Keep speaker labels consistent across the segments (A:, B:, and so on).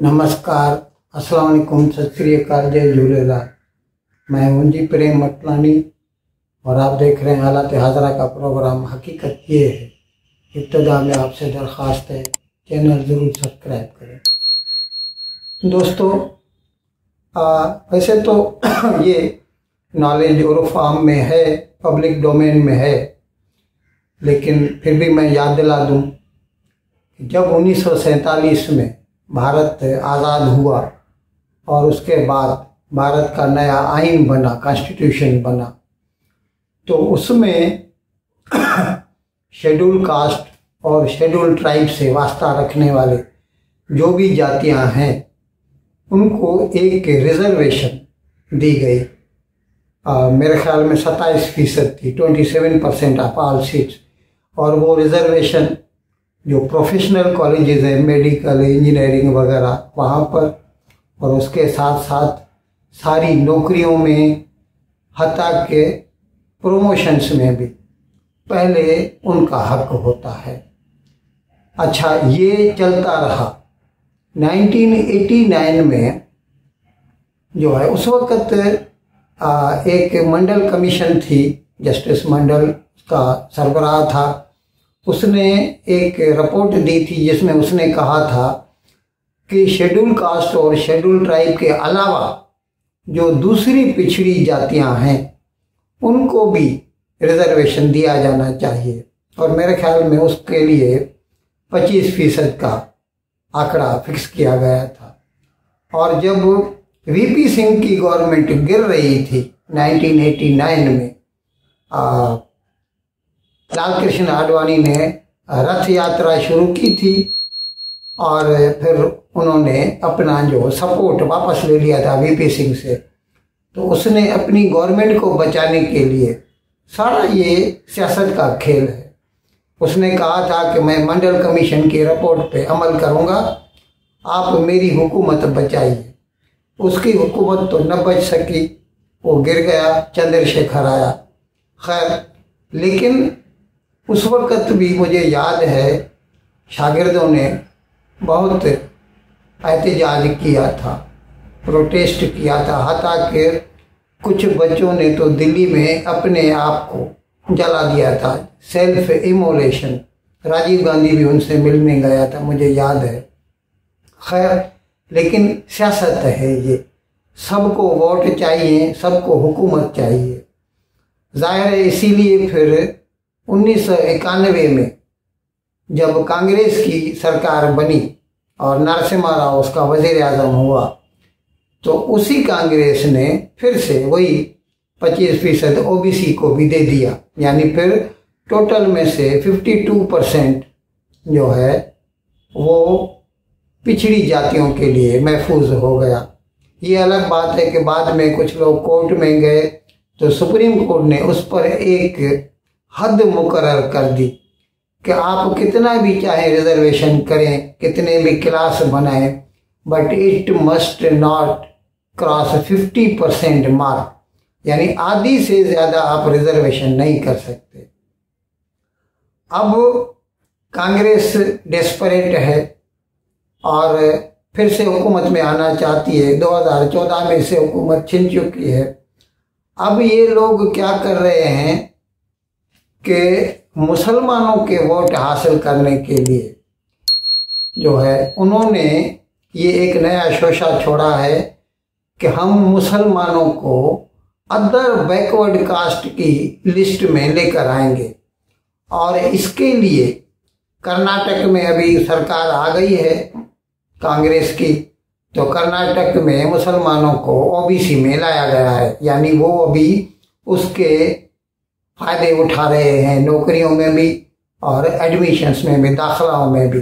A: नमस्कार, अस्सलाम वालेकुम, सत श्री अकाल, जय झूलेलाल। मैं हूं जी प्रेम मटलानी और आप देख रहे हैं हालात हाजरा का प्रोग्राम। हकीकत ये है, इब्तदा में आपसे दरख्वास्त है चैनल ज़रूर सब्सक्राइब करें। दोस्तों, वैसे तो ये नॉलेज उर्फ आम में है, पब्लिक डोमेन में है, लेकिन फिर भी मैं याद दिला दूं कि जब 1947 में भारत आज़ाद हुआ और उसके बाद भारत का नया आइन बना, कॉन्स्टिट्यूशन बना, तो उसमें शेड्यूल कास्ट और शेड्यूल ट्राइब से वास्ता रखने वाले जो भी जातियां हैं उनको एक रिजर्वेशन दी गई। मेरे ख्याल में 27% थी, 27% ऑफ ऑल सीट्स। और वो रिजर्वेशन जो प्रोफेशनल कॉलेजेस हैं, मेडिकल, इंजीनियरिंग वगैरह, वहाँ पर, और उसके साथ साथ सारी नौकरियों में, हत्ता के प्रमोशंस में भी पहले उनका हक होता है। अच्छा, ये चलता रहा। 1989 में जो है, उस वक़्त एक मंडल कमीशन थी, जस्टिस मंडल का सरबराह था। उसने एक रिपोर्ट दी थी जिसमें उसने कहा था कि शेड्यूल कास्ट और शेड्यूल ट्राइब के अलावा जो दूसरी पिछड़ी जातियां हैं उनको भी रिजर्वेशन दिया जाना चाहिए। और मेरे ख्याल में उसके लिए 25% का आंकड़ा फिक्स किया गया था। और जब वीपी सिंह की गवर्नमेंट गिर रही थी 1989 में, लाल कृष्ण आडवाणी ने रथ यात्रा शुरू की थी और फिर उन्होंने अपना जो सपोर्ट वापस ले लिया था वीपी सिंह से। तो उसने अपनी गवर्नमेंट को बचाने के लिए, सारा ये सियासत का खेल है, उसने कहा था कि मैं मंडल कमीशन की रिपोर्ट पे अमल करूंगा, आप मेरी हुकूमत बचाइए। उसकी हुकूमत तो न बच सकी, वो गिर गया, चंद्रशेखर आया। खैर, लेकिन उस वक़्त भी मुझे याद है शागिर्दों ने बहुत एहतजाज किया था, प्रोटेस्ट किया था। हत्ता कि कुछ बच्चों ने तो दिल्ली में अपने आप को जला दिया था, सेल्फ इमोलेशन। राजीव गांधी भी उनसे मिलने गया था, मुझे याद है। खैर, लेकिन सियासत है ये, सबको वोट चाहिए, सबको हुकूमत चाहिए। जाहिर है, इसीलिए फिर 1991 में जब कांग्रेस की सरकार बनी और नरसिम्हा राव उसका वजीर आजम हुआ, तो उसी कांग्रेस ने फिर से वही 25% ओबीसी को भी दे दिया। यानी फिर टोटल में से 52% जो है वो पिछड़ी जातियों के लिए महफूज हो गया। ये अलग बात है कि बाद में कुछ लोग कोर्ट में गए तो सुप्रीम कोर्ट ने उस पर एक हद मुकर्रर कर दी कि आप कितना भी चाहे रिजर्वेशन करें, कितने भी क्लास बनाएं, but it must not cross 50% mark. यानी आधी से ज़्यादा आप रिजर्वेशन नहीं कर सकते। अब कांग्रेस डेस्परेट है और फिर से हुकूमत में आना चाहती है। 2014 में से हुकूमत छिन चुकी है। अब ये लोग क्या कर रहे हैं कि मुसलमानों के वोट हासिल करने के लिए जो है, उन्होंने ये एक नया शोशा छोड़ा है कि हम मुसलमानों को अदर बैकवर्ड कास्ट की लिस्ट में लेकर आएंगे। और इसके लिए कर्नाटक में अभी सरकार आ गई है कांग्रेस की, तो कर्नाटक में मुसलमानों को ओबीसी में लाया गया है। यानी वो अभी उसके फायदे उठा रहे हैं, नौकरियों में भी और एडमिशन्स में भी, दाखिलाओं में भी।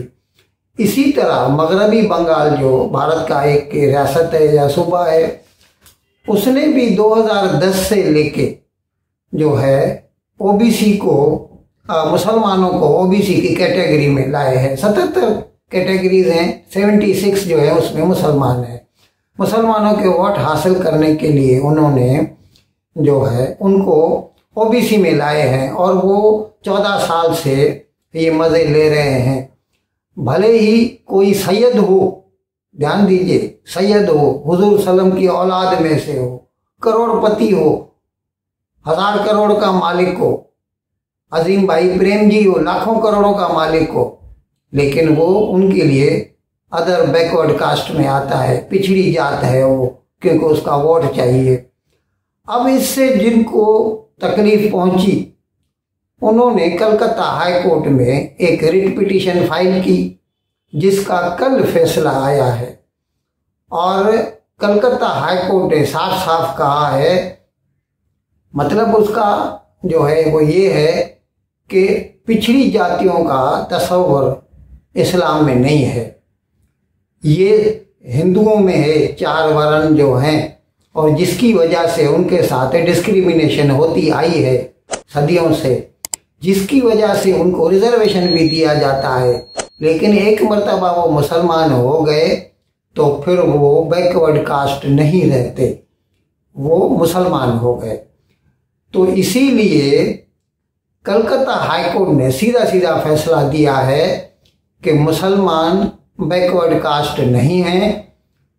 A: इसी तरह मगरबी बंगाल जो भारत का एक रियासत है या सूबा है, उसने भी 2010 से लेके जो है ओबीसी को, मुसलमानों को ओबीसी की कैटेगरी में लाए हैं। 77 कैटेगरीज हैं, 76 जो है उसमें मुसलमान है। मुसलमानों के वोट हासिल करने के लिए उन्होंने जो है उनको ओबीसी में लाए हैं और वो 14 साल से ये मज़े ले रहे हैं। भले ही कोई सैयद हो ध्यान दीजिए, सैयद हो, हुजूर सल्लम की औलाद में से हो, करोड़पति हो, 1000 करोड़ का मालिक हो, अजीम भाई प्रेम जी हो, लाखों करोड़ों का मालिक हो, लेकिन वो उनके लिए अदर बैकवर्ड कास्ट में आता है, पिछड़ी जात है वो, क्योंकि उसका वोट चाहिए। अब इससे जिनको तकलीफ पहुंची, उन्होंने कलकत्ता हाई कोर्ट में एक रिट पिटीशन फाइल की, जिसका कल फैसला आया है। और कलकत्ता हाई कोर्ट ने साफ साफ कहा है, मतलब उसका जो है वो ये है कि पिछड़ी जातियों का तस्वर इस्लाम में नहीं है, ये हिंदुओं में है। 4 वर्ण जो हैं, और जिसकी वजह से उनके साथ डिस्क्रिमिनेशन होती आई है सदियों से, जिसकी वजह से उनको रिजर्वेशन भी दिया जाता है। लेकिन एक मर्तबा वो मुसलमान हो गए तो फिर वो बैकवर्ड कास्ट नहीं रहते, वो मुसलमान हो गए। तो इसीलिए कलकत्ता हाई कोर्ट ने सीधा सीधा फैसला दिया है कि मुसलमान बैकवर्ड कास्ट नहीं है,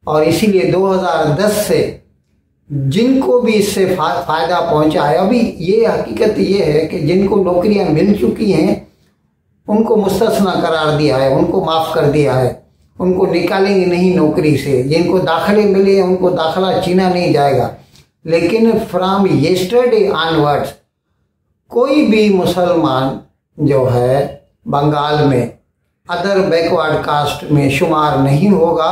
A: और इसीलिए 2010 से जिनको भी इससे फायदा पहुंचा है, अभी ये हकीकत ये है कि जिनको नौकरियां मिल चुकी हैं उनको मुस्तस्ना करार दिया है, उनको माफ कर दिया है, उनको निकालेंगे नहीं नौकरी से। जिनको दाखिले मिले हैं उनको दाखिला छीना नहीं जाएगा। लेकिन फ्रॉम येस्टरडे ऑनवर्ड्स कोई भी मुसलमान जो है बंगाल में अदर बैकवर्ड कास्ट में शुमार नहीं होगा,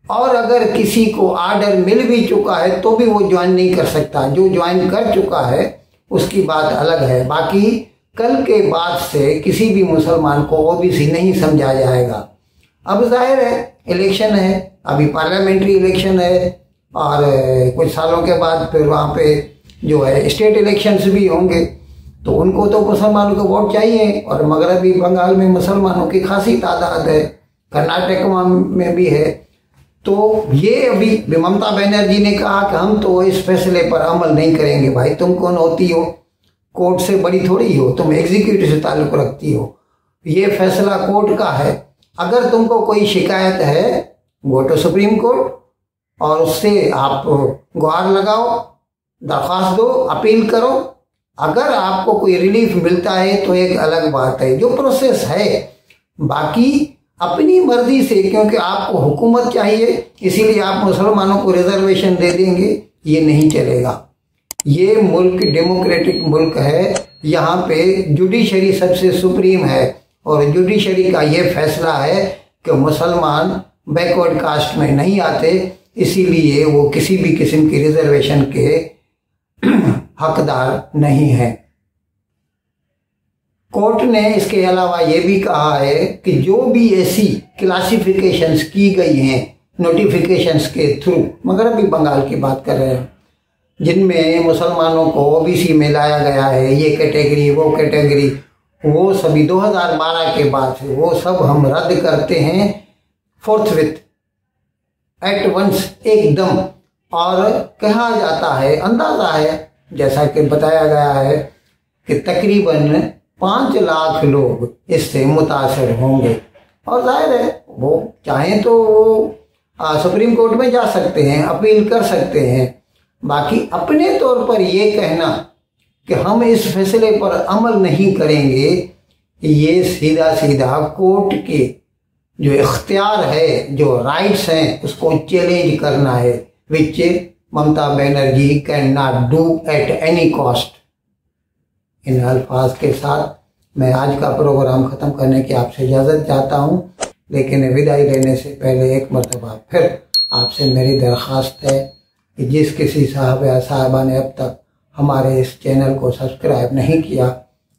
A: और अगर किसी को ऑर्डर मिल भी चुका है तो भी वो ज्वाइन नहीं कर सकता। जो ज्वाइन कर चुका है उसकी बात अलग है। बाकी कल के बाद से किसी भी मुसलमान को ओबीसी नहीं समझा जाएगा। अब जाहिर है इलेक्शन है, अभी पार्लियामेंट्री इलेक्शन है, और कुछ सालों के बाद फिर वहाँ पे जो है स्टेट इलेक्शंस भी होंगे, तो उनको तो मुसलमानों को वोट चाहिए। और मगरबी बंगाल में मुसलमानों की खासी तादाद है, कर्नाटक में भी है। तो ये अभी ममता बनर्जी ने कहा कि हम तो इस फैसले पर अमल नहीं करेंगे। भाई तुम कौन होती हो, कोर्ट से बड़ी थोड़ी हो, तुम एग्जीक्यूटिव से ताल्लुक रखती हो। ये फैसला कोर्ट का है। अगर तुमको कोई शिकायत है गो टू सुप्रीम कोर्ट, और उससे आप गुहार लगाओ, दरख्वास्त दो, अपील करो। अगर आपको कोई रिलीफ मिलता है तो एक अलग बात है, जो प्रोसेस है। बाकी अपनी मर्जी से, क्योंकि आपको हुकूमत चाहिए इसीलिए आप मुसलमानों को रिजर्वेशन दे देंगे, ये नहीं चलेगा। ये मुल्क डेमोक्रेटिक मुल्क है, यहाँ पे जुडिशरी सबसे सुप्रीम है, और जुडिशरी का ये फैसला है कि मुसलमान बैकवर्ड कास्ट में नहीं आते, इसीलिए वो किसी भी किस्म की रिजर्वेशन के हकदार नहीं है। कोर्ट ने इसके अलावा ये भी कहा है कि जो भी ऐसी क्लासिफिकेशंस की गई हैं नोटिफिकेशंस के थ्रू, मगरबी बंगाल की बात कर रहे हैं, जिनमें मुसलमानों को ओबीसी में लाया गया है, ये कैटेगरी वो कैटेगरी, वो सभी 2012 के बाद से वो सब हम रद्द करते हैं फोर्थविथ, एट वंस, एकदम। और कहा जाता है, अंदाजा है, जैसा कि बताया गया है कि तकरीबन 5 लाख लोग इससे मुतासर होंगे। और जाहिर है वो चाहें तो वो सुप्रीम कोर्ट में जा सकते हैं, अपील कर सकते हैं। बाकी अपने तौर पर ये कहना कि हम इस फैसले पर अमल नहीं करेंगे, ये सीधा सीधा कोर्ट के जो इख्तियार है, जो राइट्स हैं, उसको चैलेंज करना है, which Mamata Banerjee can not do at any cost. इन अल्फाज के साथ मैं आज का प्रोग्राम ख़त्म करने की आपसे इजाज़त चाहता हूँ, लेकिन विदाई लेने से पहले एक मरतबा फिर आपसे मेरी दरख्वास्त है कि जिस किसी साहबा ने अब तक हमारे इस चैनल को सब्सक्राइब नहीं किया,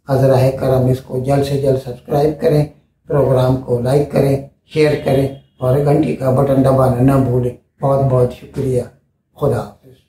A: हज़राए करम इसको जल्द से जल्द सब्सक्राइब करें, प्रोग्राम को लाइक करें, शेयर करें, और घंटी का बटन दबाना न भूलें। बहुत बहुत शुक्रिया। खुदा हाफिज़।